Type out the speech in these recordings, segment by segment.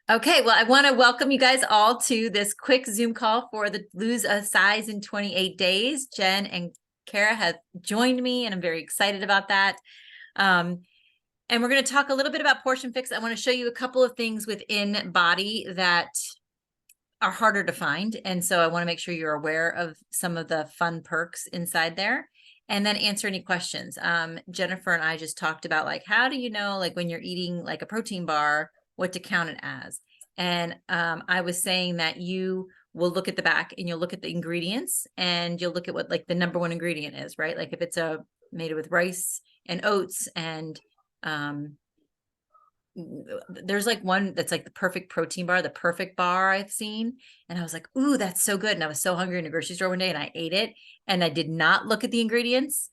Okay, well, I want to welcome you guys all to this quick Zoom call for the Lose a Size in 28 Days. Jen and Kara have joined me, and I'm very excited about that. And we're going to talk a little bit about Portion Fix. I want to show you a couple of things within BODi that are harder to find. And so I want to make sure you're aware of some of the fun perks inside there, and then answer any questions. Jennifer and I just talked about, like, how do you know, like, when you're eating like a protein bar, what to count it as? And I was saying that you will look at the back and you'll look at the ingredients and you'll look at what like the number one ingredient is, right? Like if it's made with rice and oats and there's like one that's like the perfect protein bar, the perfect bar I've seen. And I was like, ooh, that's so good. And I was so hungry in a grocery store one day and I ate it and I did not look at the ingredients,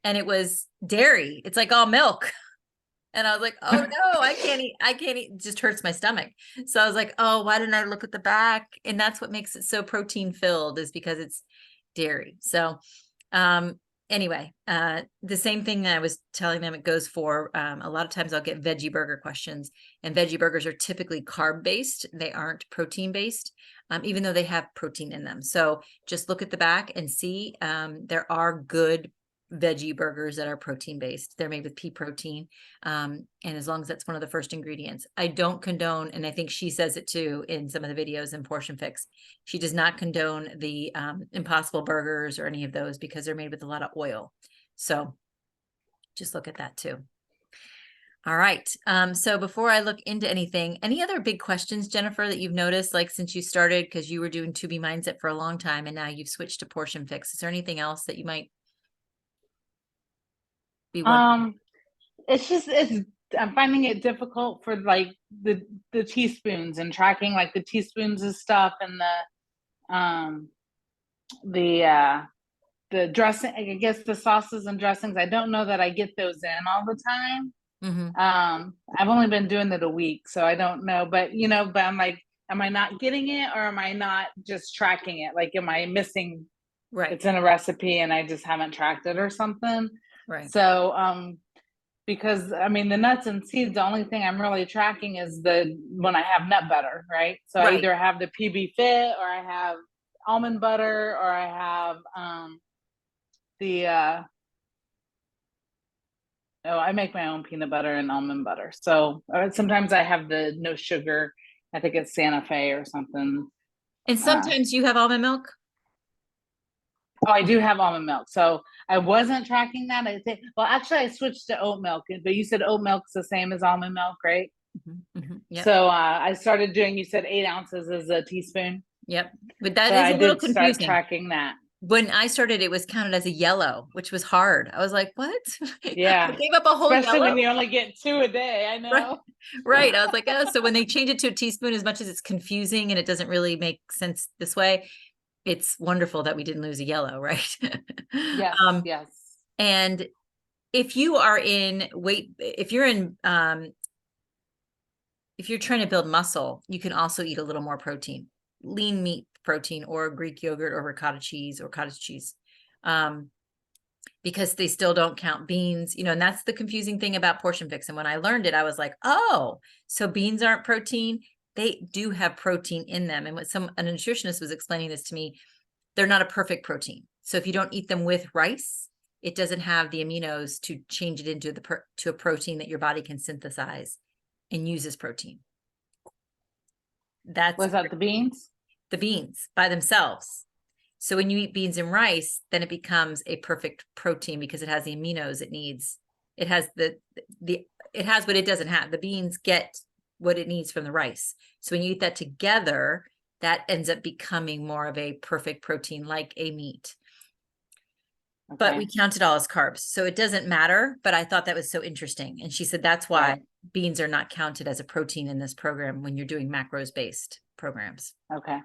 and it was dairy. It's like all milk. And I was like, oh no, I can't eat. It just hurts my stomach. So I was like, oh, why didn't I look at the back? And that's what makes it so protein filled, is because it's dairy. So anyway, the same thing that I was telling them, it goes for a lot of times I'll get veggie burger questions, and veggie burgers are typically carb based. They aren't protein based, even though they have protein in them. So just look at the back and see. There are good veggie burgers that are protein based. They're made with pea protein. And as long as that's one of the first ingredients, I don't condone, and I think she says it too in some of the videos in Portion Fix, she does not condone the Impossible Burgers or any of those because they're made with a lot of oil. So just look at that too. All right. So before I look into anything, any other big questions, Jennifer, that you've noticed, like since you started, because you were doing To Be Mindset for a long time and now you've switched to Portion Fix? Is there anything else that you might be wondering? It's I'm finding it difficult for like the teaspoons and tracking like the teaspoons of stuff and the dressing, I guess the sauces and dressings. I don't know that I get those in all the time. I've only been doing it a week, so I don't know, but I'm like, am I not getting it or am I not just tracking it? Like, am I missing? Right. It's in a recipe and I just haven't tracked it or something. Right. So, because I mean the nuts and seeds, the only thing I'm really tracking is when I have nut butter, right? So I either have the PB Fit or I have almond butter or I have the I make my own peanut butter and almond butter. So sometimes I have the no sugar. I think it's Santa Fe or something. And sometimes you have almond milk. Oh, I do have almond milk. So I wasn't tracking that. I think, well, actually, I switched to oat milk, but you said oat milk's the same as almond milk, right? Yep. So I started doing, you said 8 ounces is a teaspoon. Yep. But that So is I a little did start confusing. tracking that. When I started, it was counted as a yellow, which was hard. I was like, what? Yeah. I gave up a whole Especially yellow. when you only get 2 a day. I know. Right. I was like, oh, so when they change it to a teaspoon, as much as it's confusing and it doesn't really make sense this way, it's wonderful that we didn't lose a yellow, right? Yes. Yes. And if you are in weight, if you're trying to build muscle, you can also eat a little more protein, lean meat protein, or Greek yogurt or ricotta cheese or cottage cheese. Because they still don't count beans, and that's the confusing thing about Portion Fix. And when I learned it, I was like, oh, so beans aren't protein. They do have protein in them. And what a nutritionist was explaining this to me, they're not a perfect protein. So if you don't eat them with rice, it doesn't have the aminos to change it into to a protein that your body can synthesize and use as protein. Was that the beans? The beans by themselves. So when you eat beans and rice, then it becomes a perfect protein because it has the aminos it needs. It has it has what it doesn't have. The beans get what it needs from the rice. So when you eat that together, that ends up becoming more of a perfect protein, like a meat. Okay. But we count it all as carbs, so it doesn't matter. But I thought that was so interesting. And she said that's why beans are not counted as a protein in this program when you're doing macros based programs. Okay.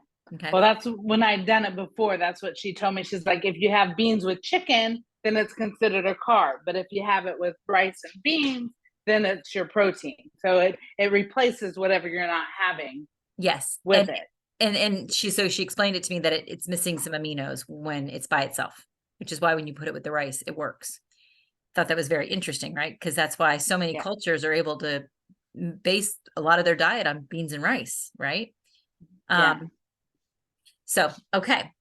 Well, that's when I'd done it before. That's what she told me. She's like, if you have beans with chicken, then it's considered a carb. But if you have it with rice and beans, then it's your protein. So it replaces whatever you're not having. Yes. With it. And she explained it to me that it's missing some aminos when it's by itself, which is why when you put it with the rice, it works. Thought that was very interesting, right? Because that's why so many cultures are able to base a lot of their diet on beans and rice, right? Yeah. So, okay.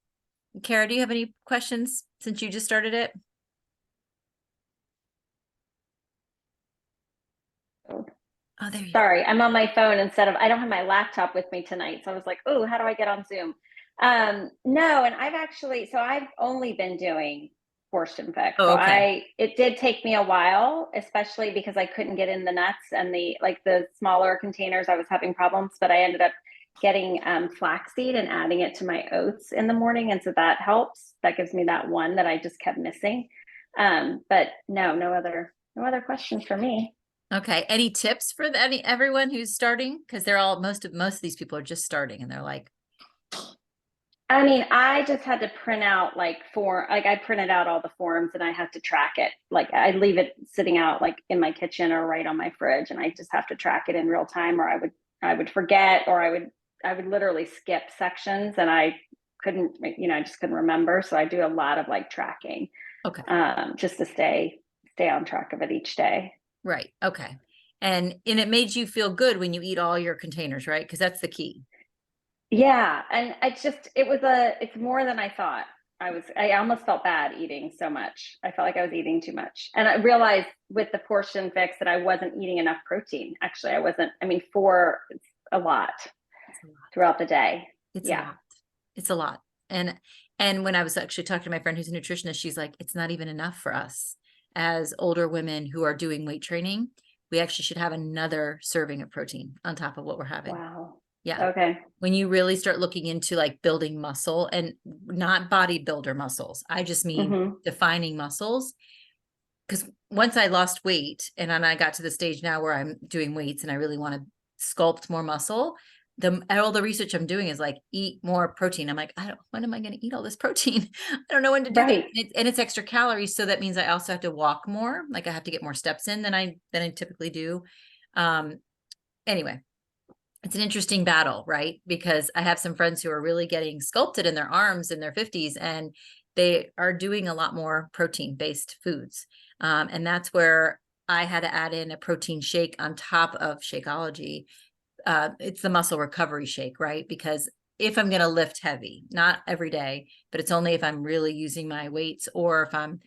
Kara, do you have any questions since you just started it? Oh, there you go. Sorry, I'm on my phone instead of, I don't have my laptop with me tonight. So I was like, oh, how do I get on Zoom? No, and I've only been doing Portion Fix. Oh, So okay. it did take me a while, especially because I couldn't get in the nuts and the smaller containers. I was having problems, but I ended up getting flaxseed and adding it to my oats in the morning. And so that helps. That gives me that one that I just kept missing. But no other questions for me. Okay. Any tips for everyone who's starting? Because they're all most of these people are just starting and they're like, I mean, I just had to print out I printed out all the forms and I had to track it. Like I leave it sitting out like in my kitchen or right on my fridge, and I just have to track it in real time, or I would forget, or I would literally skip sections, and I just couldn't remember. So I do a lot of like tracking, okay. just to stay on track of it each day. Right. Okay. And it made you feel good when you eat all your containers, right? Because that's the key. Yeah, and it's more than I thought. I almost felt bad eating so much. I felt like I was eating too much. And I realized with the Portion Fix that I wasn't eating enough protein. Actually, I wasn't. I mean, it's a lot It's a lot. throughout the day. It's Yeah. a lot. It's a lot. And when I was actually talking to my friend who's a nutritionist, she's like, it's not even enough for us as older women who are doing weight training. We actually should have another serving of protein on top of what we're having. Wow. Yeah. Okay. When you really start looking into like building muscle, and not bodybuilder muscles, I just mean defining muscles. Because once I lost weight and then I got to the stage now where I'm doing weights and I really want to sculpt more muscle, all the research I'm doing is like, eat more protein. I'm like, when am I going to eat all this protein? I don't know when to do Right. that. And it's extra calories. So that means I also have to walk more. Like I have to get more steps in than I typically do. Anyway, it's an interesting battle, right? Because I have some friends who are really getting sculpted in their arms in their 50s, and they are doing a lot more protein-based foods. And that's where I had to add in a protein shake on top of Shakeology. It's the muscle recovery shake, right? Because if I'm going to lift heavy, not every day, but it's only if I'm really using my weights or if I'm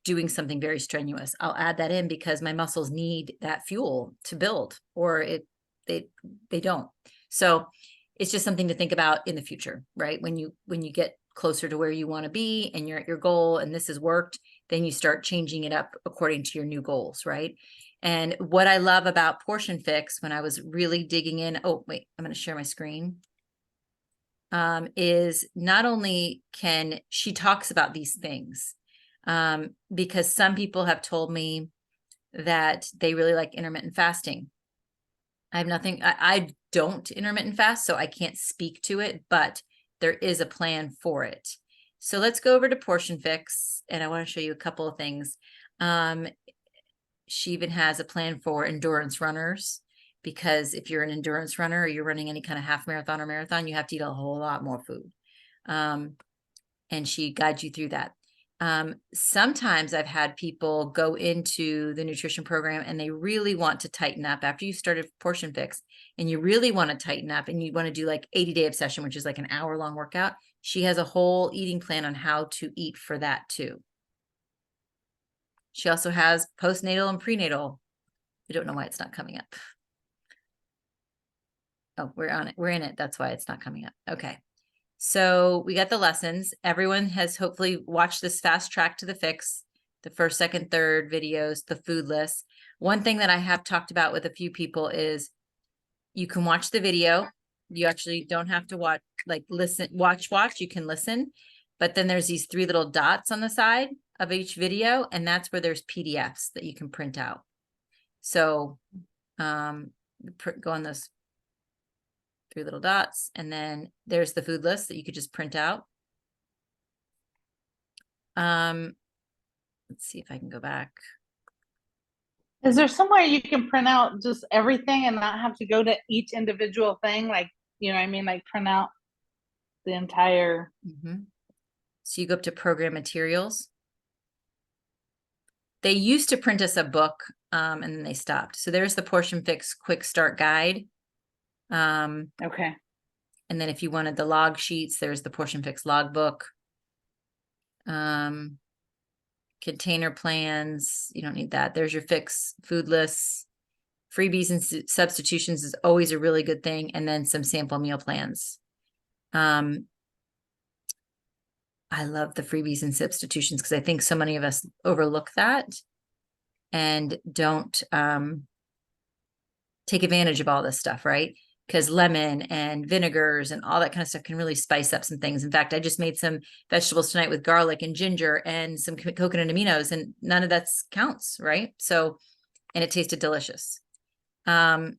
doing something very strenuous, I'll add that in because my muscles need that fuel to build, or they don't. So it's just something to think about in the future, right? When you get closer to where you want to be and you're at your goal and this has worked, then you start changing it up according to your new goals, right? And what I love about Portion Fix, when I was really digging in, oh wait, I'm going to share my screen, is not only can she talks about these things, because some people have told me that they really like intermittent fasting. I have nothing, I don't intermittent fast, so I can't speak to it, but there is a plan for it. So let's go over to Portion Fix, and I want to show you a couple of things. She even has a plan for endurance runners, because if you're an endurance runner or you're running any kind of half marathon or marathon, you have to eat a whole lot more food. And she guides you through that. Sometimes I've had people go into the nutrition program and they really want to tighten up after you started Portion Fix, and you really want to tighten up and you want to do like 80-day obsession, which is like an hour-long workout. She has a whole eating plan on how to eat for that too. She also has postnatal and prenatal. I don't know why it's not coming up. Oh, we're on it. We're in it. That's why it's not coming up. Okay. So we got the lessons. Everyone has hopefully watched this fast track to the fix, the first, second, third videos, the food list. One thing that I have talked about with a few people is you can watch the video. You actually don't have to watch, like listen, watch. You can listen, but then there's these 3 little dots on the side of each video, and that's where there's PDFs that you can print out. So go on those 3 little dots, and then there's the food list that you could just print out. Let's see if I can go back. Is there somewhere you can print out just everything and not have to go to each individual thing? Like, you know what I mean? Like print out the entire. So you go up to program materials. They used to print us a book, and then they stopped. So there's the Portion Fix Quick Start Guide. Okay. And then if you wanted the log sheets, there's the Portion Fix logbook. Container plans, you don't need that. There's your fix food lists. Freebies and substitutions is always a really good thing. And then some sample meal plans. I love the freebies and substitutions because I think so many of us overlook that and don't take advantage of all this stuff, right? Because lemon and vinegars and all that kind of stuff can really spice up some things. In fact, I just made some vegetables tonight with garlic and ginger and some coconut aminos, and none of that counts, right? So, and it tasted delicious. And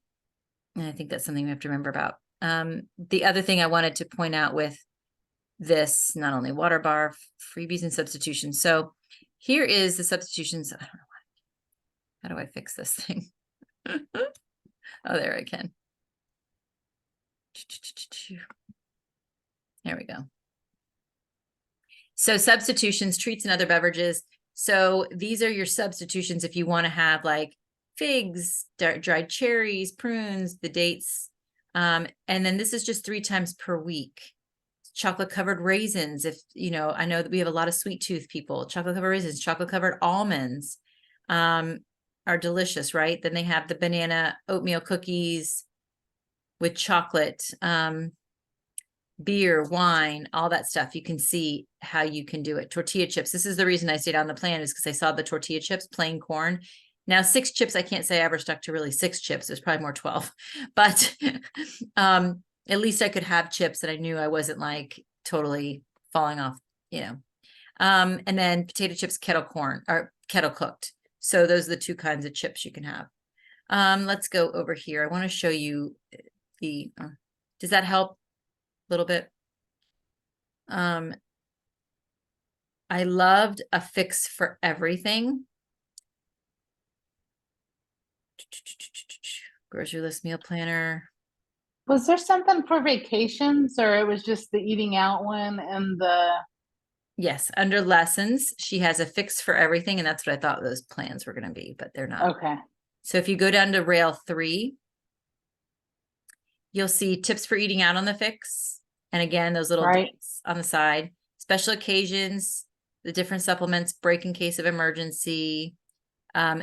I think that's something we have to remember about. The other thing I wanted to point out with this, not only water bar, freebies and substitutions. So here is the substitutions. I don't know why. How do I fix this thing? Oh, there I can. There we go. So substitutions, treats and other beverages. So these are your substitutions if you want to have like figs, dried cherries, prunes, the dates. And then this is just 3 times per week. Chocolate covered raisins. If, you know, I know that we have a lot of sweet tooth people, chocolate covered raisins, chocolate covered almonds, are delicious, right? Then they have the banana oatmeal cookies with chocolate, beer, wine, all that stuff. You can see how you can do it. Tortilla chips. This is the reason I stayed on the plan, is because I saw the tortilla chips, plain corn. Now 6 chips, I can't say I ever stuck to really 6 chips. There's probably more 12, but at least I could have chips that I knew I wasn't like totally falling off, you know. And then potato chips, kettle corn or kettle cooked. So those are the 2 kinds of chips you can have. Let's go over here. I want to show you the, does that help a little bit? I loved a fix for everything. Grocery list meal planner. Was there something for vacations, or it was just the eating out one and the? Yes, under lessons, she has a fix for everything, and that's what I thought those plans were going to be, but they're not. Okay. So if you go down to rail 3, you'll see tips for eating out on the fix. And again, those little Right. dates on the side, special occasions, the different supplements, break in case of emergency,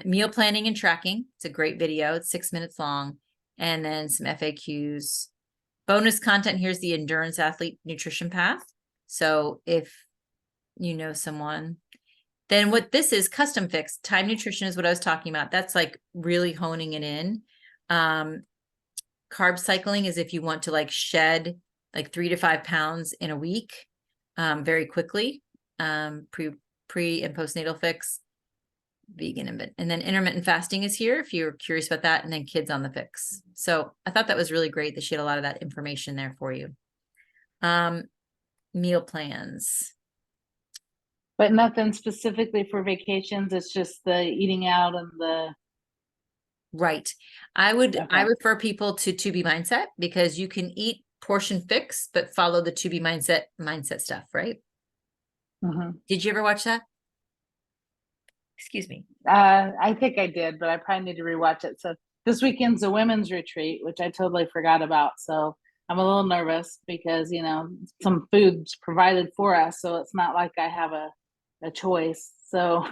meal planning and tracking. It's a great video. It's 6 minutes long. And then some FAQs. Bonus content. Here's the endurance athlete nutrition path. So if you know someone, then what this is, custom fix. Time nutrition is what I was talking about. That's like really honing it in. Carb cycling is if you want to like shed like 3 to 5 pounds in a week, very quickly. Pre and postnatal fix. Vegan and then intermittent fasting is here if you're curious about that, and then kids on the fix. So I thought that was really great that she had a lot of that information there for you. Meal plans. But nothing specifically for vacations. It's just the eating out and the. Right. I Okay. refer people to 2B Mindset, because you can eat Portion Fix, but follow the 2B mindset stuff, right? Mhm. Did you ever watch that? Excuse me. I think I did, but I probably need to rewatch it. So this weekend's a women's retreat, which I totally forgot about. So I'm a little nervous because, you know, some food's provided for us. So it's not like I have a choice. So,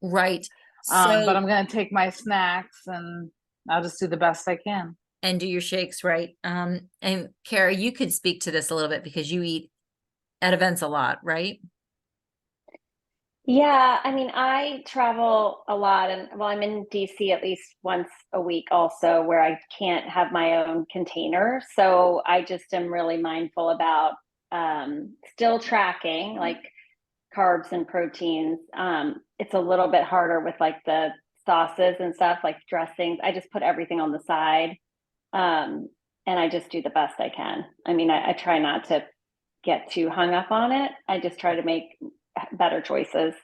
Right. but I'm going to take my snacks and I'll just do the best I can. And do your shakes, right? And Kara, you could speak to this a little bit because you eat at events a lot, right? Yeah, I mean, I travel a lot, and well, I'm in DC at least once a week also, where I can't have my own container. So I just am really mindful about still tracking like carbs and proteins. It's a little bit harder with like the sauces and stuff, like dressings. I just put everything on the side. And I just do the best I can. I mean, I try not to get too hung up on it. I just try to make better choices.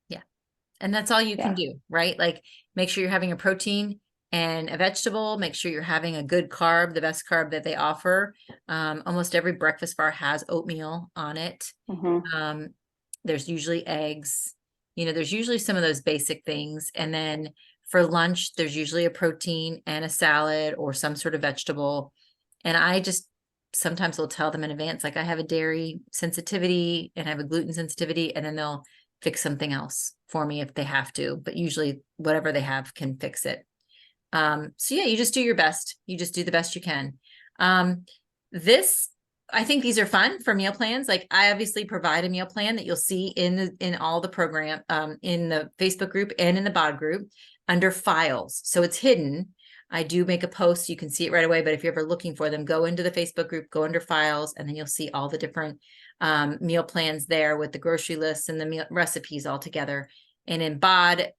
Yeah. And that's all you can Yeah. do, right? Like make sure you're having a protein and a vegetable, make sure you're having a good carb, the best carb that they offer. Almost every breakfast bar has oatmeal on it. Mm-hmm. There's usually eggs. there's usually some of those basic things. And then for lunch, there's usually a protein and a salad or some sort of vegetable. And I just sometimes will tell them in advance, like I have a dairy sensitivity and I have a gluten sensitivity, and then they'll fix something else for me if they have to, but usually whatever they have can fix it. So yeah, you just do your best. You just do the best you can. I think these are fun for meal plans. Like I obviously provide a meal plan that you'll see in all the program, in the Facebook group and in the BOD group under files. So it's hidden. I do make a post. You can see it right away. But if you're ever looking for them, go into the Facebook group, go under files, and then you'll see all the different meal plans there with the grocery lists and the meal recipes all together. And in BOD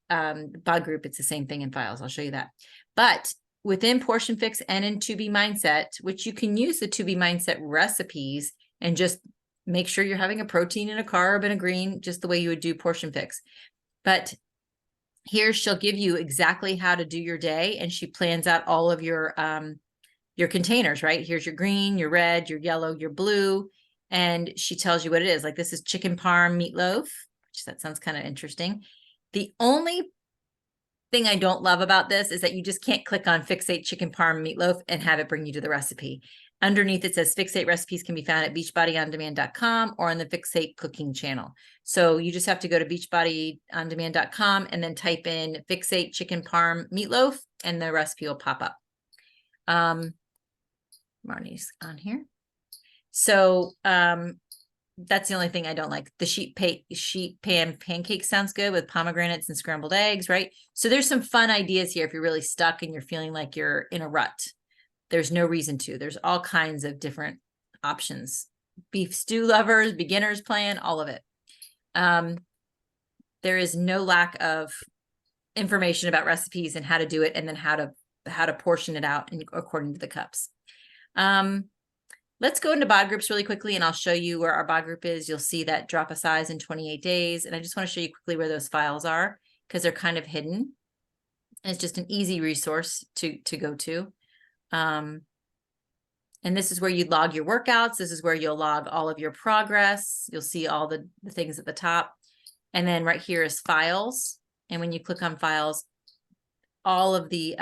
group, it's the same thing in files. I'll show you that. But within Portion Fix and in To Be Mindset, which you can use the To Be Mindset recipes and just make sure you're having a protein and a carb and a green, just the way you would do Portion Fix. But here she'll give you exactly how to do your day, and she plans out all of your containers, right? Here's your green, your red, your yellow, your blue, and she tells you what it is. Like this is chicken parm meatloaf, which that sounds kind of interesting. The only thing I don't love about this is that you just can't click on Fixate chicken parm meatloaf and have it bring you to the recipe. Underneath it says Fixate recipes can be found at beachbodyondemand.com or on the Fixate cooking channel. So you just have to go to beachbodyondemand.com and then type in Fixate chicken parm meatloaf and the recipe will pop up. Marnie's on here. So that's the only thing I don't like. The sheet pan pancake sounds good with pomegranates and scrambled eggs, right? So there's some fun ideas here if you're really stuck and you're feeling like you're in a rut. There's no reason to. There's all kinds of different options. Beef stew lovers, beginners plan, all of it. There is no lack of information about recipes and how to do it, and then how to portion it out according to the cups. Let's go into BOD groups really quickly, and I'll show you where our BOD group is. You'll see that drop a size in 28 days. And I just want to show you quickly where those files are because they're kind of hidden. And it's just an easy resource to go to. And this is where you log your workouts. This is where you'll log all of your progress. You'll see all the things at the top. And then right here is files. And when you click on files, all of the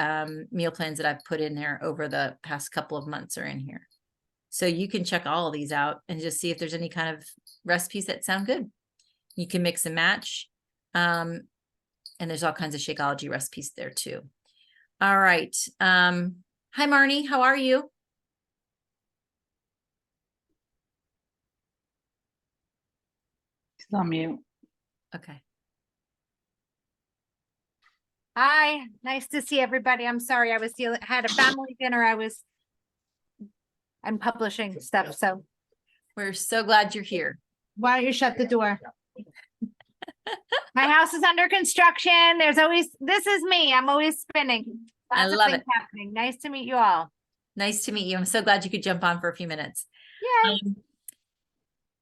meal plans that I've put in there over the past couple of months are in here. So you can check all of these out and just see if there's any kind of recipes that sound good. You can mix and match. And there's all kinds of Shakeology recipes there too. All right. Hi, Marnie. How are you? She's on mute. Okay. Hi, nice to see everybody. I'm sorry, I was had a family dinner. I'm publishing stuff, so We're so glad you're here. why don't you shut the door? My house is under construction. This is me. I'm always spinning. I Lots of love things it. happening. Nice to meet you all. Nice to meet you. I'm so glad you could jump on for a few minutes. Yay.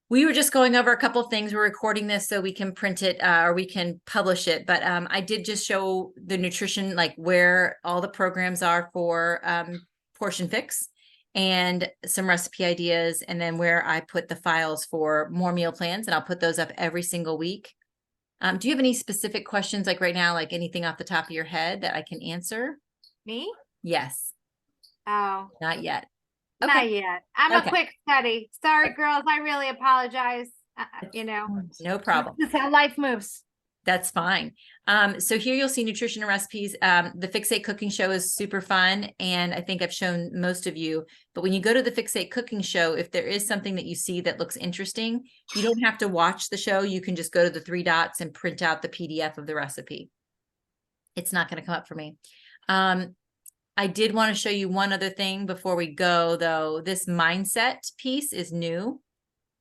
We were just going over a couple of things. We're recording this so we can print it or we can publish it. But I did just show the nutrition, like where all the programs are for Portion Fix and some recipe ideas, and then where I put the files for more meal plans, and I'll put those up every single week. Do you have any specific questions like right now, like anything off the top of your head that I can answer? Me? Yes, Oh, not yet. not yet. I'm Okay. a quick study. Sorry, girls. I really apologize. No problem. This is how life moves. That's fine. So here you'll see nutrition and recipes. The Fixate Cooking Show is super fun, and I think I've shown most of you. But when you go to the Fixate Cooking Show, if there is something that you see that looks interesting, you don't have to watch the show. You can just go to the 3 dots and print out the PDF of the recipe. It's not going to come up for me. I did want to show you one other thing before we go, though. This mindset piece is new.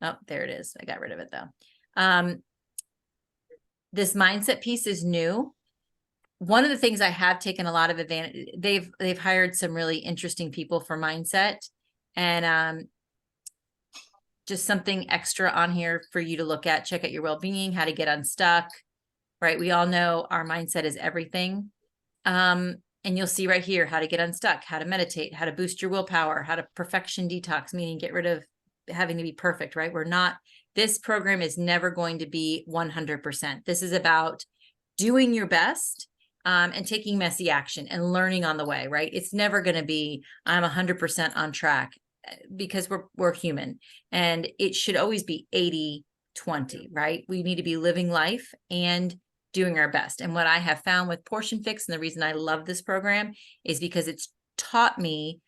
Oh, there it is. I got rid of it, though. This mindset piece is new. One of the things I have taken a lot of advantage, they've hired some really interesting people for mindset, and just something extra on here for you to look at. Check out your well-being, how to get unstuck, right? We all know our mindset is everything. And you'll see right here how to get unstuck, how to meditate, how to boost your willpower, how to perfection detox, meaning get rid of having to be perfect, right? We're not, this program is never going to be 100%. This is about doing your best and taking messy action and learning on the way, right? It's never going to be, I'm 100% on track, because we're human, and it should always be 80-20, right? We need to be living life and doing our best. And what I have found with Portion Fix, and the reason I love this program, is because it's taught me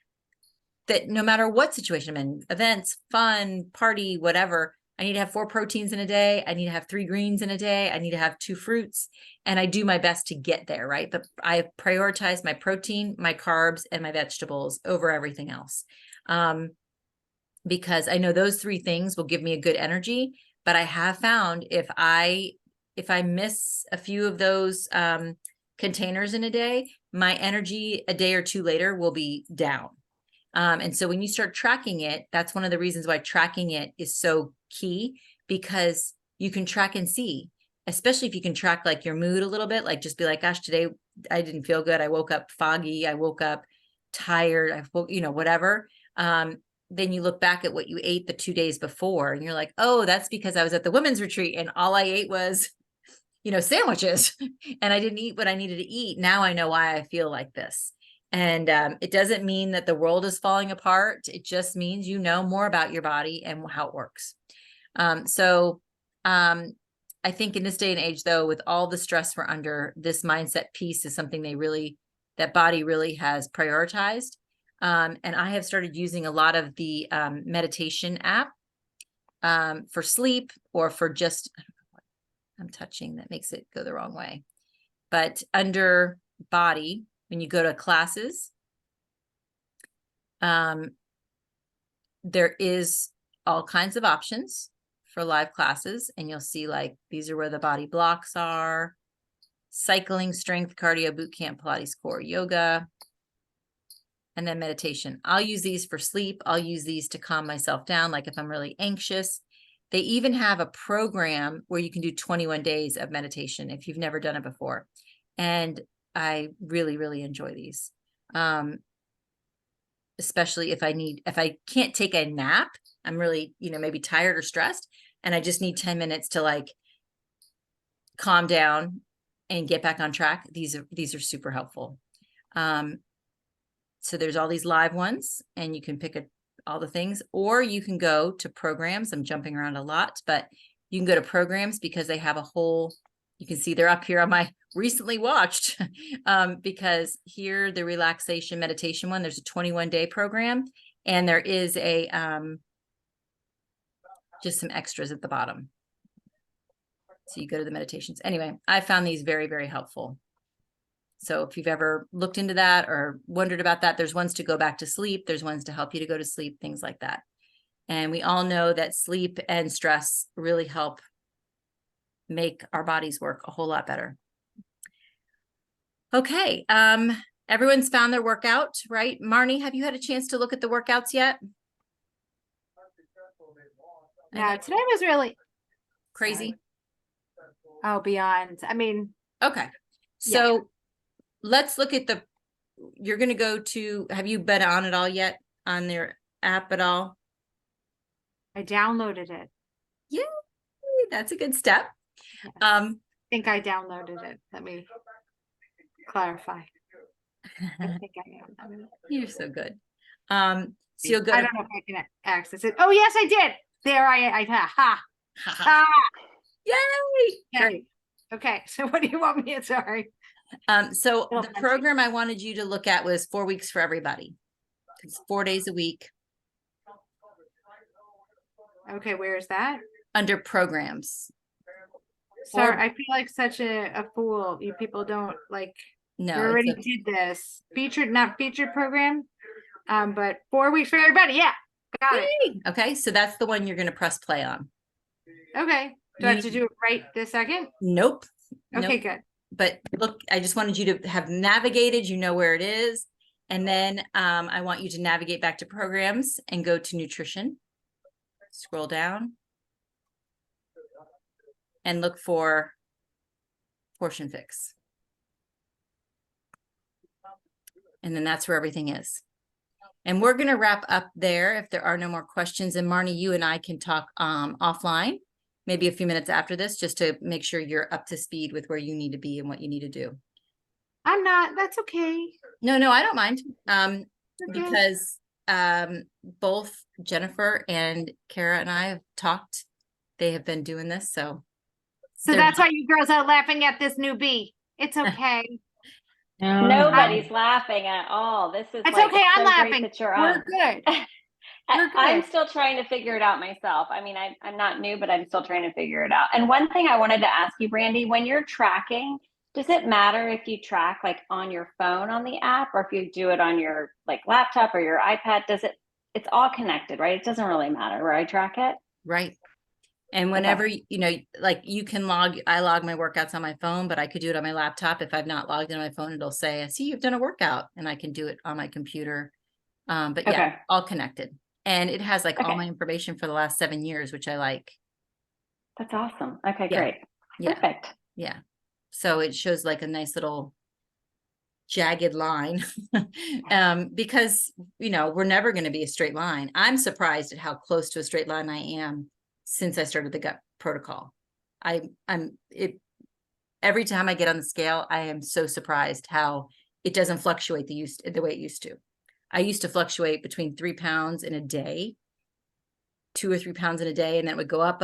that no matter what situation I'm in, events, fun, party, whatever, I need to have 4 proteins in a day. I need to have 3 greens in a day. I need to have 2 fruits, and I do my best to get there, right? But I prioritize my protein, my carbs, and my vegetables over everything else. Because I know those 3 things will give me a good energy, but I have found if I miss a few of those containers in a day, my energy a day or 2 later will be down. And so when you start tracking it, that's one of the reasons why tracking it is so key, because you can track and see, especially if you can track like your mood a little bit, like just be like, gosh, today I didn't feel good. I woke up foggy. I woke up tired. I woke, whatever. Then you look back at what you ate the 2 days before, and you're like, oh, that's because I was at the women's retreat and all I ate was, sandwiches and I didn't eat what I needed to eat. Now I know why I feel like this. And it doesn't mean that the world is falling apart. It just means you know more about your body and how it works. So I think in this day and age, though, with all the stress we're under, this mindset piece is something that body really has prioritized. And I have started using a lot of the meditation app for sleep, or for just, I don't know what I'm touching that makes it go the wrong way. But under body, when you go to classes, there is all kinds of options for live classes, and you'll see like, these are where the body blocks are: cycling, strength, cardio, boot camp, Pilates, core, yoga, and then meditation. I'll use these for sleep. I'll use these to calm myself down, like if I'm really anxious. They even have a program where you can do 21 days of meditation if you've never done it before. And I really, really enjoy these. Especially if I can't take a nap, I'm really, maybe tired or stressed, and I just need 10 minutes to like calm down and get back on track. These are super helpful. So there's all these live ones, and you can pick all the things, or you can go to programs. I'm jumping around a lot, but you can go to programs because they have a whole, you can see they're up here on my recently watched, because here, the relaxation meditation one, there's a 21-day program, and there is a, just some extras at the bottom. So you go to the meditations. Anyway, I found these very, very helpful. So if you've ever looked into that or wondered about that, there's ones to go back to sleep. There's ones to help you to go to sleep, things like that. And we all know that sleep and stress really help make our bodies work a whole lot better. Okay. Everyone's found their workout, right? Marnie, have you had a chance to look at the workouts yet? Yeah, today was really Crazy. Oh, beyond. I mean, okay. So let's look at you're going to go to, have you been on it all yet, on their app at all? I downloaded it. Yay, that's a good step. Yes. I think I downloaded it. Let me clarify. I think I am. You're so good. So you'll go. I don't know if I can access it. Oh, yes, I did. There I ha. Yay! Great. Okay. So what do you want me to, sorry. So the program I wanted you to look at was 4 weeks for everybody. It's 4 days a week. Okay, where is that? Under programs. Sorry, I feel like such a fool. You people don't like. No, we already did this not featured program, but 4 weeks for everybody. Yeah, got it. Okay, so that's the one you're going to press play on. Okay, do I have to do it right this second? Nope. Okay, good. But look, I just wanted you to have navigated, where it is. And then I want you to navigate back to programs and go to nutrition. Scroll down and look for Portion Fix. And then that's where everything is. And we're going to wrap up there if there are no more questions. And Marnie, you and I can talk offline, maybe a few minutes after this, just to make sure you're up to speed with where you need to be and what you need to do. I'm not, that's okay. No, I don't mind. Okay. Because both Jennifer and Kara and I have talked. They have been doing this, so they're that's why you girls are laughing at this newbie. It's okay. Nobody's laughing at all. This is It's like, okay. I'm so great laughing. that you're We're on. good. We're I'm good. still trying to figure it out myself. I mean, I'm not new, but I'm still trying to figure it out. And one thing I wanted to ask you, Brandy, when you're tracking, does it matter if you track like on your phone on the app, or if you do it on your like laptop or your iPad? It's all connected, right? It doesn't really matter where I track it. right. And whenever, like you can I log my workouts on my phone, but I could do it on my laptop. If I've not logged in on my phone, it'll say, I see you've done a workout, and I can do it on my computer. But yeah, Okay. all connected. And it has like all Okay. my information for the last 7 years, which I like. That's awesome. Okay, Yeah. great. Yeah. Perfect. Yeah. So it shows like a nice little jagged line because, we're never going to be a straight line. I'm surprised at how close to a straight line I am since I started the gut protocol. Every time I get on the scale, I am so surprised how it doesn't fluctuate the way it used to. I used to fluctuate between 3 pounds in a day, 2 or 3 pounds in a day, and then it would go up,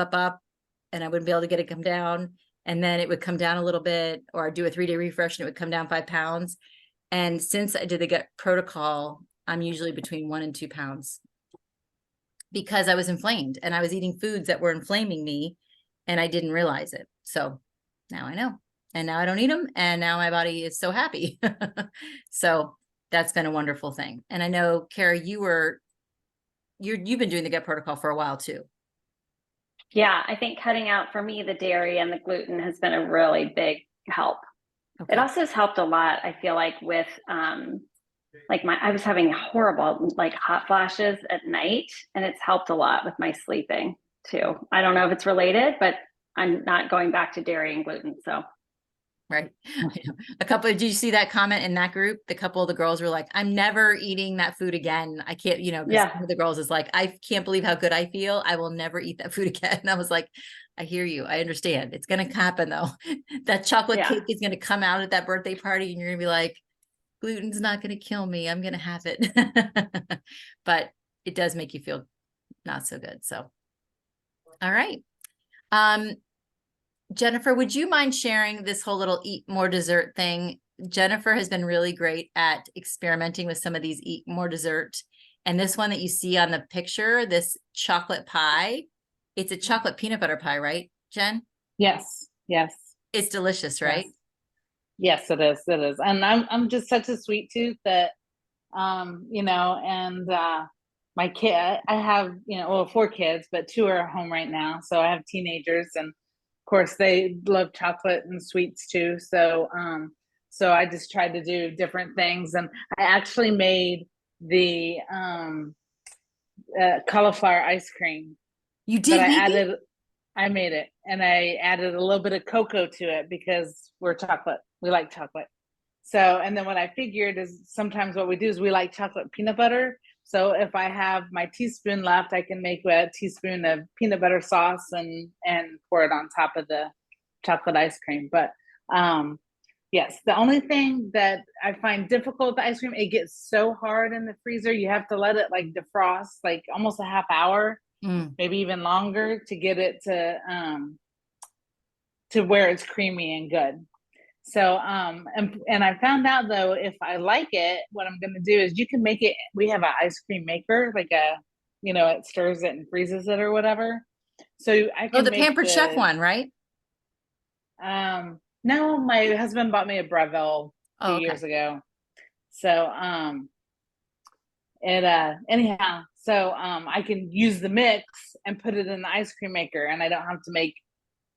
and I wouldn't be able to get it come down. And then it would come down a little bit, or I'd do a 3-day refresh and it would come down 5 pounds. And since I did the gut protocol, I'm usually between 1 and 2 pounds because I was inflamed and I was eating foods that were inflaming me and I didn't realize it. So now I know, and now I don't eat them, and now my body is so happy. So that's been a wonderful thing. And I know, Kara, you've been doing the gut protocol for a while too. Yeah, I think cutting out for me the dairy and the gluten has been a really big help. Okay. It also has helped a lot, I feel like, with I was having horrible like hot flashes at night, and it's helped a lot with my sleeping too. I don't know if it's related, but I'm not going back to dairy and gluten. So right. Did you see that comment in that group? The couple of the girls were like, I'm never eating that food again. I can't, because one of the girls is like, I can't believe how good I feel. I will never eat that food again. And I was like, I hear you. I understand. It's going to happen though. That chocolate cake is going to come out at that birthday party, and you're going to be like, gluten's not going to kill me. I'm going to have it. But it does make you feel not so good. So, all right. Jennifer, would you mind sharing this whole little eat more dessert thing? Jennifer has been really great at experimenting with some of these eat more dessert. And this one that you see on the picture, this chocolate pie, it's a chocolate peanut butter pie, right, Jen? Yes. It's delicious, right? Yes, it is. It is. And I'm just such a sweet tooth that, my kid, I have, 4 kids, but 2 are home right now. So I have teenagers, and of course they love chocolate and sweets too. So, so I just tried to do different things, and I actually made the cauliflower ice cream. You did? I made it, and I added a little bit of cocoa to it because we like chocolate. So, and then what I figured is sometimes what we do is we like chocolate peanut butter. So if I have my teaspoon left, I can make a teaspoon of peanut butter sauce and pour it on top of the chocolate ice cream. But yes, the only thing that I find difficult with the ice cream, it gets so hard in the freezer. You have to let it like defrost like almost a half hour, maybe even longer, to get it to where it's creamy and good. So, and I found out though, if I like it, what I'm going to do is you can make it. We have an ice cream maker, like it stirs it and freezes it or whatever. So I can the Pampered Chef one, right? No, my husband bought me a Breville a few years ago. So, anyhow, so, I can use the mix and put it in the ice cream maker, and I don't have to make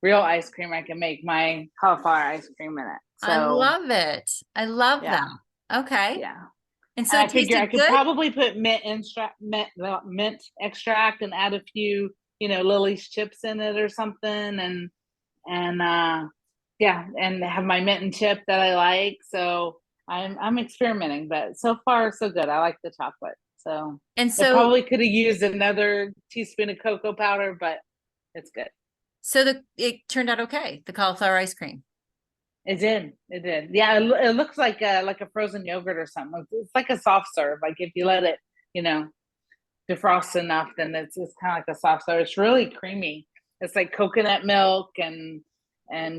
real ice cream. I can make my cauliflower ice cream in it. So, I love it. I love that. Okay. Yeah. And so I figure I could good? probably put mint extract and add a few, Lily's chips in it or something, and and have my mint and chip that I like. So I'm experimenting, but so far so good. I like the chocolate. So And it so, probably could have used another teaspoon of cocoa powder, but it's good. it turned out okay, the cauliflower ice cream. It did. It did. Yeah, it looks like a frozen yogurt or something. It's like a soft serve. Like if you let it, you know, defrost enough, then it's kind of like a soft serve. It's really creamy. It's like coconut milk and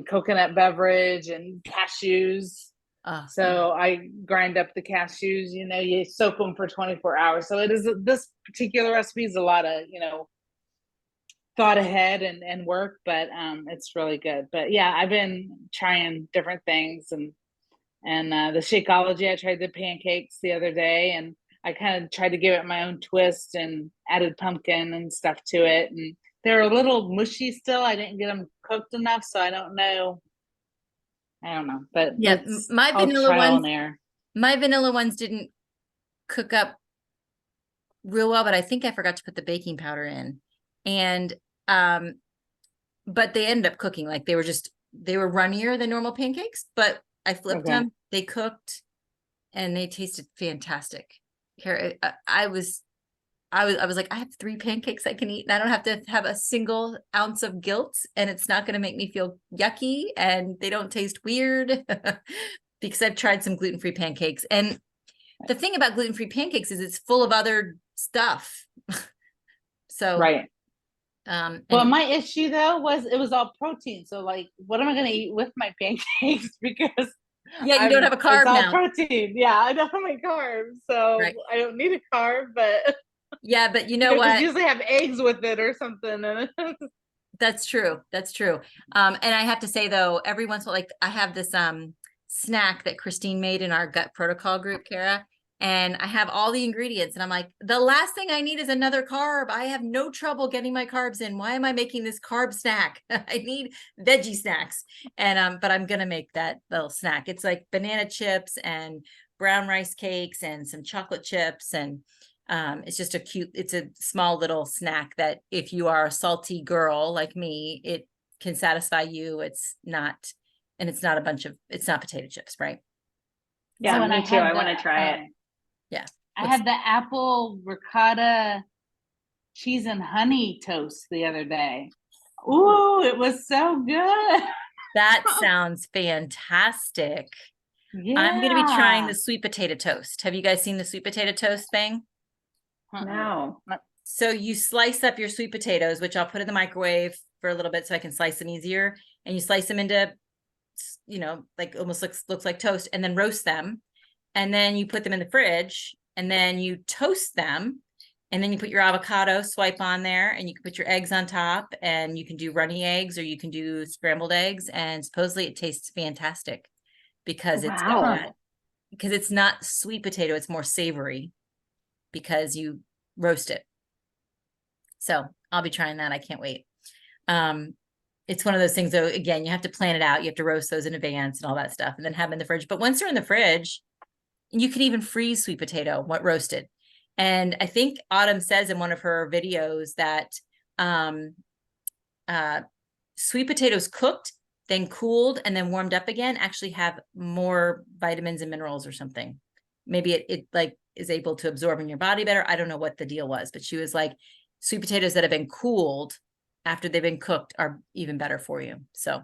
coconut beverage and cashews. Oh, So I grind up the cashews. You know, you soak them for 24 hours. So it is this particular recipe is a lot of thought ahead and work, but it's really good. But yeah, I've been trying different things and the Shakeology. I tried the pancakes the other day, and I kind of tried to give it my own twist and added pumpkin and stuff to it. And they're a little mushy still. I didn't get them cooked enough, so I don't know. But yeah, my all vanilla trial ones, and error. my vanilla ones didn't cook up real well, but I think I forgot to put the baking powder in. And but they ended up cooking like they were runnier than normal pancakes, but I flipped Okay. them, they cooked, and they tasted fantastic. I was like, I have 3 pancakes I can eat, and I don't have to have a single ounce of guilt, and it's not going to make me feel yucky, and they don't taste weird because I've tried some gluten-free pancakes. And the thing about gluten-free pancakes is it's full of other stuff. So, Right. Well, Well, my issue though was it was all protein. So like, what am I going to eat with my pancakes? Because yeah, you don't have a carb it's all now. protein. Yeah, I don't have my carbs, so Right. I don't need a carb. But Yeah, but you know what? usually have eggs with it or something. That's true. That's true. And I have to say though, every once in a while, like I have this snack that Christine made in our gut protocol group, Kara, and I have all the ingredients, and I'm like, the last thing I need is another carb. I have no trouble getting my carbs in. Why am I making this carb snack? I need veggie snacks. And but I'm gonna make that little snack. It's like banana chips and brown rice cakes and some chocolate chips, and it's just it's a small little snack that if you are a salty girl like me, it can satisfy you. It's not potato chips, right? Yeah, and me too. I want to try it. Yeah. I had the apple ricotta cheese and honey toast the other day. Ooh, it was so good. That sounds fantastic. Yeah. I'm going to be trying the sweet potato toast. Have you guys seen the sweet potato toast thing? No. So you slice up your sweet potatoes, which I'll put in the microwave for a little bit so I can slice them easier. And you slice them into, like almost looks like toast, and then roast them. And then you put them in the fridge, and then you toast them. And then you put your avocado swipe on there, and you can put your eggs on top, and you can do runny eggs or you can do scrambled eggs. And supposedly it tastes fantastic because Wow. it's not sweet potato. It's more savory because you roast it. So I'll be trying that. I can't wait. It's one of those things though, again, you have to plan it out. You have to roast those in advance and all that stuff, and then have them in the fridge. But once they're in the fridge, you can even freeze sweet potato, what roasted. And I think Autumn says in one of her videos that sweet potatoes cooked, then cooled, and then warmed up again actually have more vitamins and minerals or something. Maybe it like is able to absorb in your body better. I don't know what the deal was, but she was like, sweet potatoes that have been cooled after they've been cooked are even better for you. So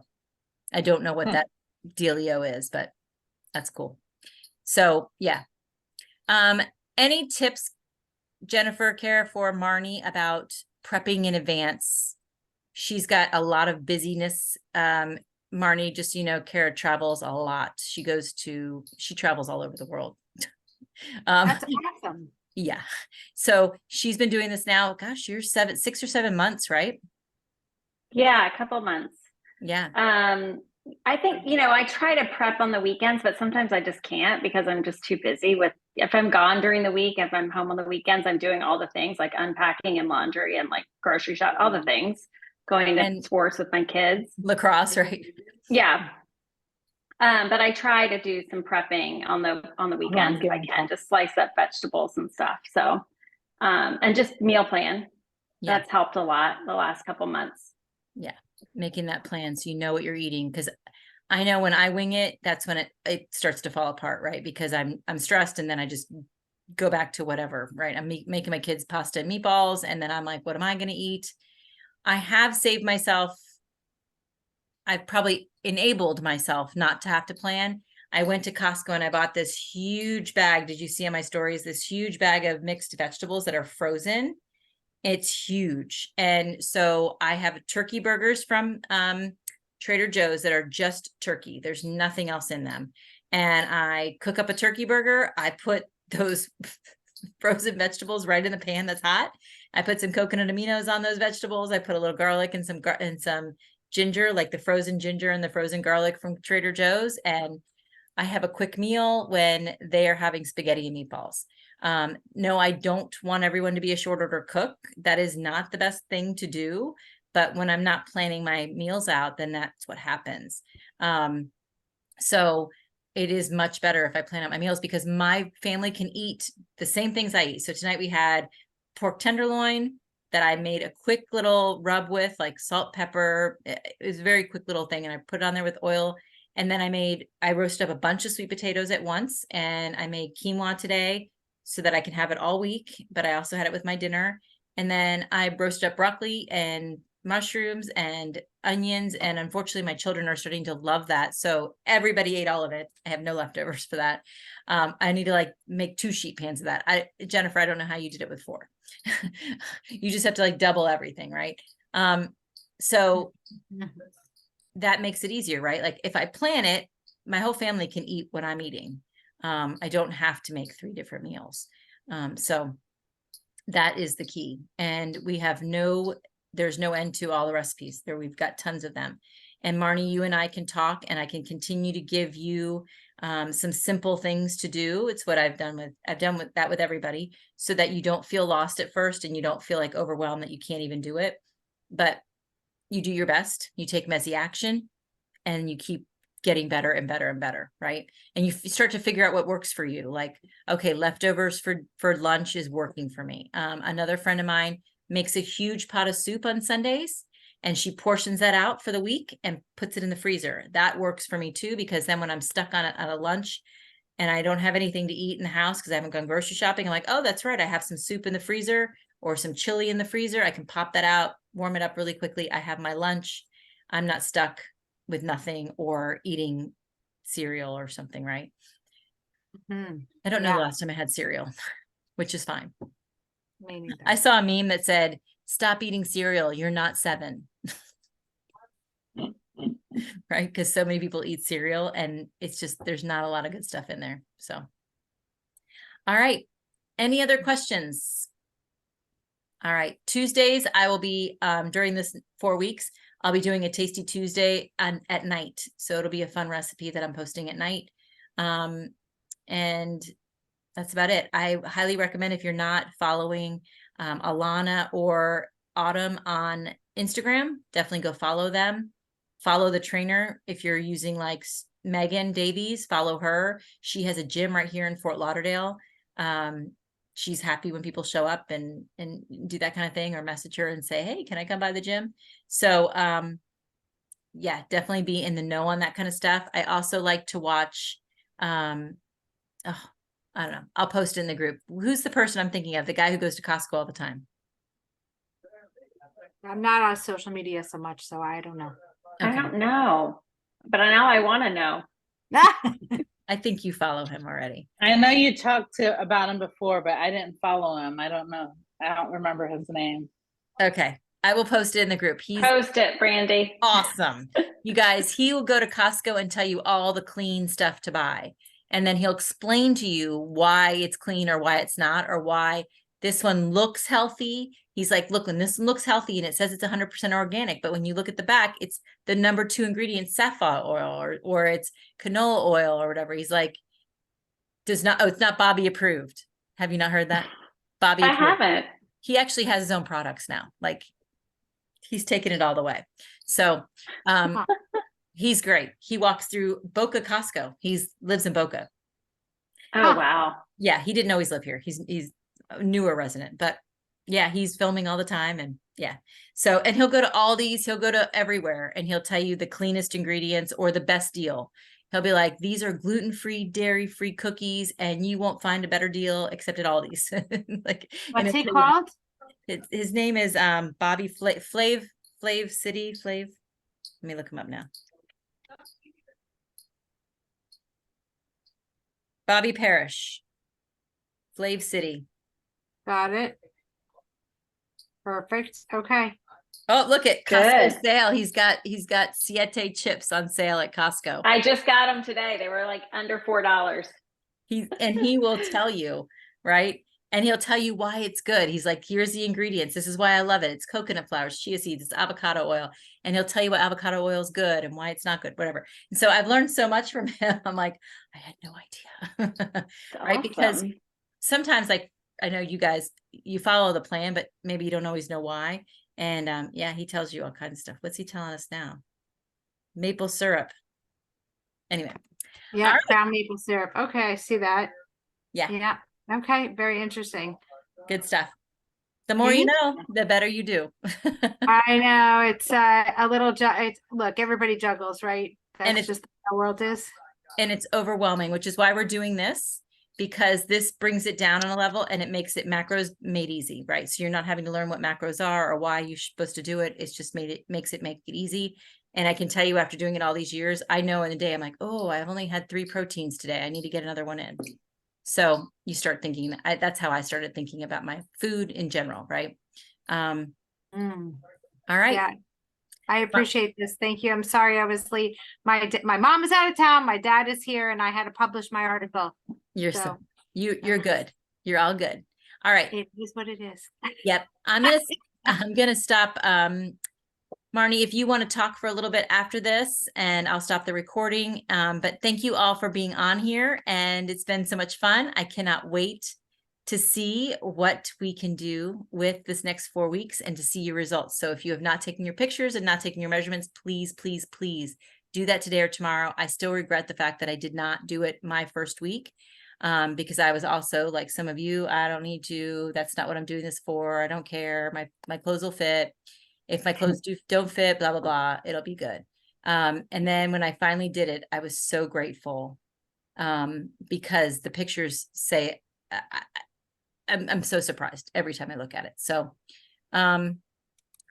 I don't know what that dealio is, but that's cool. So yeah. Any tips, Jennifer, Kara, for Marnie about prepping in advance? She's got a lot of busyness. Marnie, just, Kara travels a lot. She travels all over the world. That's awesome. Yeah. So she's been doing this now. Gosh, you're 6 or 7 months, right? Yeah, a couple months. Yeah. I think, I try to prep on the weekends, but sometimes I just can't because I'm just too busy if I'm gone during the week, if I'm home on the weekends, I'm doing all the things like unpacking and laundry and like grocery shop, all the things, going to sports with my kids. Lacrosse, right? Yeah. But I try to do some prepping on the weekends if I can, just slice up vegetables and stuff. So, and just meal plan. Yeah. That's helped a lot the last couple months. Yeah. Making that plan so you know what you're eating, because I know when I wing it, that's when it starts to fall apart, right? Because I'm stressed, and then I just go back to whatever, right? I'm making my kids pasta and meatballs, and then I'm like, what am I going to eat? I have saved myself. I've probably enabled myself not to have to plan. I went to Costco and I bought this huge bag. Did you see on my stories? This huge bag of mixed vegetables that are frozen. It's huge. And so I have turkey burgers from Trader Joe's that are just turkey. There's nothing else in them. And I cook up a turkey burger. I put those frozen vegetables right in the pan that's hot. I put some coconut aminos on those vegetables. I put a little garlic and some ginger, like the frozen ginger and the frozen garlic from Trader Joe's. And I have a quick meal when they are having spaghetti and meatballs. No, I don't want everyone to be a short order cook. That is not the best thing to do. But when I'm not planning my meals out, then that's what happens. So it is much better if I plan out my meals because my family can eat the same things I eat. So tonight we had pork tenderloin that I made a quick little rub with, like salt, pepper. It was a very quick little thing. And I put it on there with oil. And then I roasted up a bunch of sweet potatoes at once. And I made quinoa today so that I can have it all week. But I also had it with my dinner. And then I roasted up broccoli and mushrooms and onions. And unfortunately, my children are starting to love that. So everybody ate all of it. I have no leftovers for that. I need to like make 2 sheet pans of that. Jennifer, I don't know how you did it with 4. You just have to like double everything, right? So that makes it easier, right? Like if I plan it, my whole family can eat what I'm eating. I don't have to make 3 different meals. So that is the key. And we have there's no end to all the recipes there. We've got tons of them. And Marnie, you and I can talk and I can continue to give you some simple things to do. It's what I've done with that with everybody so that you don't feel lost at first and you don't feel like overwhelmed that you can't even do it. But you do your best, you take messy action and you keep getting better and better and better, right? And you start to figure out what works for you. Like, okay, leftovers for lunch is working for me. Another friend of mine makes a huge pot of soup on Sundays and she portions that out for the week and puts it in the freezer. That works for me too, because then when I'm stuck on a lunch and I don't have anything to eat in the house because I haven't gone grocery shopping, I'm like, oh, that's right. I have some soup in the freezer or some chili in the freezer. I can pop that out, warm it up really quickly. I have my lunch. I'm not stuck with nothing or eating cereal or something, right? I don't know the last time I had cereal, which is fine. Me neither. I saw a meme that said, stop eating cereal. You're not 7. Right? Because so many people eat cereal and it's just, there's not a lot of good stuff in there. So, all right. Any other questions? All right. Tuesdays, I will be, during this 4 weeks, I'll be doing a Tasty Tuesday at night. So it'll be a fun recipe that I'm posting at night. And that's about it. I highly recommend if you're not following Alana or Autumn on Instagram, definitely go follow them. Follow the trainer. If you're using like Megan Davies, follow her. She has a gym right here in Fort Lauderdale. She's happy when people show up and do that kind of thing or message her and say, hey, can I come by the gym? So yeah, definitely be in the know on that kind of stuff. I also like to watch, I don't know. I'll post it in the group. Who's the person I'm thinking of? The guy who goes to Costco all the time. I'm not on social media so much, so I don't know. I Okay. don't know, but now I want to know. I think you follow him already. I know you talked about him before, but I didn't follow him. I don't know. I don't remember his name. Okay. I will post it in the group. He's Post it, Brandy. awesome. You guys, he will go to Costco and tell you all the clean stuff to buy. And then he'll explain to you why it's clean or why it's not, or why this one looks healthy. He's like, look, when this looks healthy and it says it's 100% organic, but when you look at the back, it's the number 2 ingredient, safflower oil, or it's canola oil or whatever. He's like, it's not Bobby approved. Have you not heard that? Bobby I approved. haven't. He actually has his own products now. Like he's taken it all the way. So, he's great. He walks through Boca Costco. Lives in Boca. Oh, wow. Yeah, he didn't always live here. He's a newer resident, but yeah, he's filming all the time. And yeah, so, and he'll go to Aldi's, he'll go to everywhere and he'll tell you the cleanest ingredients or the best deal. He'll be like, these are gluten-free, dairy-free cookies, and you won't find a better deal except at Aldi's. Like, and What's he it's- called? his name is Bobby Flav City Flav. Let me look him up now. Bobby Parrish. Flav City. Got it. Perfect. Okay. Oh, look at Costco Good. sale. He's got Siete chips on sale at Costco. I just got them today. They were like under $4. He will tell you, right? And he'll tell you why it's good. He's like, here's the ingredients. This is why I love it. It's coconut flowers, chia seeds, it's avocado oil. And he'll tell you why avocado oil is good and why it's not good, whatever. And so I've learned so much from him. I'm like, I had no idea. Right? Because Awesome. sometimes, like, I know you guys, you follow the plan, but maybe you don't always know why. And yeah, he tells you all kinds of stuff. What's he telling us now? Maple syrup. Anyway, Yeah. All right. Brown maple syrup. Okay. I see that. yeah, Yeah. Okay. Very interesting. good stuff. The more you Thank know, the better you do. I know it's a little, look, everybody juggles, right? And That's just how the world is. And it's overwhelming, which is why we're doing this, because this brings it down on a level and it makes it macros made easy, right? So you're not having to learn what macros are or why you're supposed to do it. It's just makes it easy. And I can tell you, after doing it all these years, I know in a day, I'm like, oh, I've only had 3 proteins today. I need to get another one in. So you start thinking, that's how I started thinking about my food in general, right? All right. Yeah. I appreciate this. Thank you. I'm sorry I was late. My mom is out of town. My dad is here, and I had to publish my article. You're So you're good. You're all good. All right. it is what it is. Yep. I'm gonna stop. Marnie, if you want to talk for a little bit after this, and I'll stop the recording. But thank you all for being on here, and it's been so much fun. I cannot wait to see what we can do with this next 4 weeks and to see your results. So if you have not taken your pictures and not taken your measurements, please, please, please do that today or tomorrow. I still regret the fact that I did not do it my first week, because I was also like some of you, I don't need to, that's not what I'm doing this for. I don't care. My clothes will fit. If my clothes don't fit, blah, blah, blah, it'll be good. And then when I finally did it, I was so grateful, because the pictures say, I'm so surprised every time I look at it. So, all right,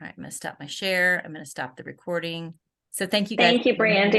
I'm going to stop my share. I'm going to stop the recording. So thank you guys. Thank you, Brandy.